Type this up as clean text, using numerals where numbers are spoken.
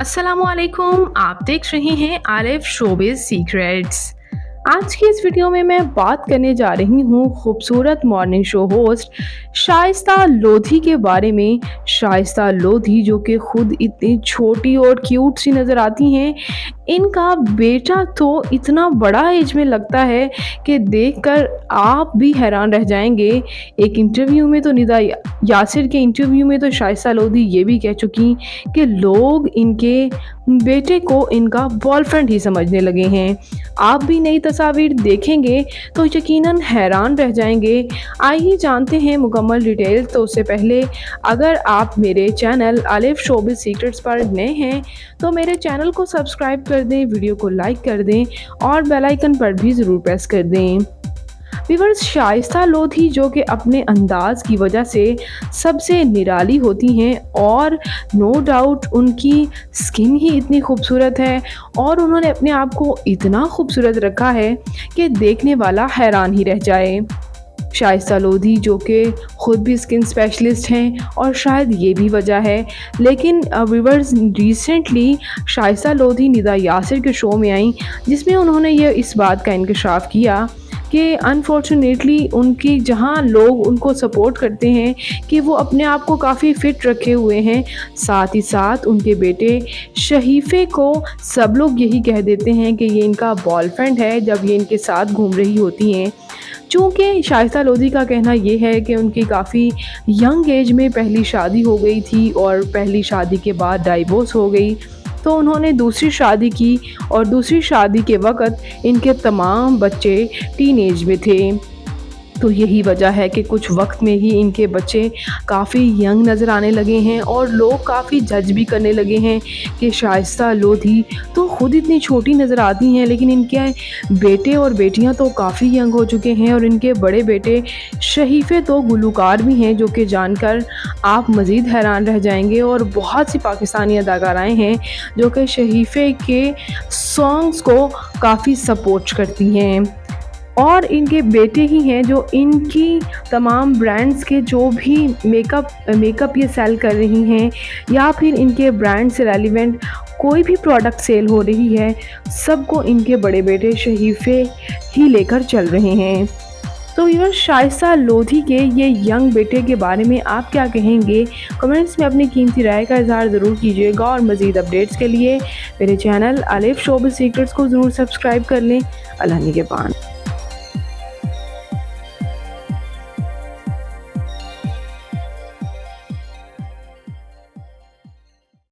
अस्सलामुअलैकुम, आप देख रहे हैं आलिफ शोबिज़ सीक्रेट्स। आज की इस वीडियो में मैं बात करने जा रही हूँ खूबसूरत morning show host Shaista Lodhi के बारे में। शाइस्ता लोधी जो कि खुद इतनी छोटी और क्यूट सी नज़र आती हैं, इनका बेटा तो इतना बड़ा एज में लगता है कि देखकर आप भी हैरान रह जाएंगे। एक इंटरव्यू में तो निदा यासिर के इंटरव्यू में तो शाइस्ता लोधी ये भी कह चुकी कि लोग इनके बेटे को इनका बॉयफ्रेंड ही समझने लगे हैं। आप भी नई तस्वीर देखेंगे तो यकीनन हैरान रह जाएंगे। आइए जानते हैं मुकम्मल डिटेल। तो उससे पहले अगर आप मेरे चैनल आलिफ शोबिज़ सीक्रेट्स पर नए हैं तो मेरे चैनल को सब्सक्राइब कर दें, वीडियो को लाइक कर दें और बेल आइकन पर भी ज़रूर प्रेस कर दें। व्यूअर्स, शाइस्ता लोधी जो कि अपने अंदाज की वजह से सबसे निराली होती हैं और नो डाउट उनकी स्किन ही इतनी खूबसूरत है और उन्होंने अपने आप को इतना खूबसूरत रखा है कि देखने वाला हैरान ही रह जाए। शाइस्ता लोधी जो कि खुद भी स्किन स्पेशलिस्ट हैं और शायद ये भी वजह है, लेकिन व्यूअर्स रिसेंटली शाइस्ता लोधी निदा यासिर के शो में आई जिसमें उन्होंने ये इस बात का इंकशाफ किया कि अनफॉर्चुनेटली उनकी जहाँ लोग उनको सपोर्ट करते हैं कि वो अपने आप को काफ़ी फ़िट रखे हुए हैं, साथ ही साथ उनके बेटे शहीफ़े को सब लोग यही कह देते हैं कि ये इनका बॉयफ्रेंड है जब ये इनके साथ घूम रही होती हैं। चूँकि शाइस्ता लोधी का कहना ये है कि उनकी काफ़ी यंग एज में पहली शादी हो गई थी और पहली शादी के बाद डाइवोर्स हो गई, तो उन्होंने दूसरी शादी की और दूसरी शादी के वक़्त इनके तमाम बच्चे टीनेज में थे। तो यही वजह है कि कुछ वक्त में ही इनके बच्चे काफ़ी यंग नज़र आने लगे हैं और लोग काफ़ी जज भी करने लगे हैं कि शाइस्ता लोधी तो खुद इतनी छोटी नज़र आती हैं, लेकिन इनके बेटे और बेटियां तो काफ़ी यंग हो चुके हैं और इनके बड़े बेटे शहीफ़े तो गुलूकार भी हैं, जो कि जानकर आप मज़ीद हैरान रह जाएंगे। और बहुत सी पाकिस्तानी अदाकाराएँ हैं जो कि शहीफ़े के सॉन्ग्स को काफ़ी सपोर्ट करती हैं और इनके बेटे ही हैं जो इनकी तमाम ब्रांड्स के जो भी मेकअप ये सेल कर रही हैं या फिर इनके ब्रांड से रेलिवेंट कोई भी प्रोडक्ट सेल हो रही है, सबको इनके बड़े बेटे शहीफ़े ही लेकर चल रहे हैं। तो ये शाइस्ता लोधी के ये यंग बेटे के बारे में आप क्या कहेंगे? कमेंट्स में अपनी कीमती राय का इज़हार ज़रूर कीजिएगा और मज़ीद अपडेट्स के लिए मेरे चैनल आलिफ शोबिज़ सीक्रेट्स को ज़रूर सब्सक्राइब कर लें। अल्लाह निगहबान।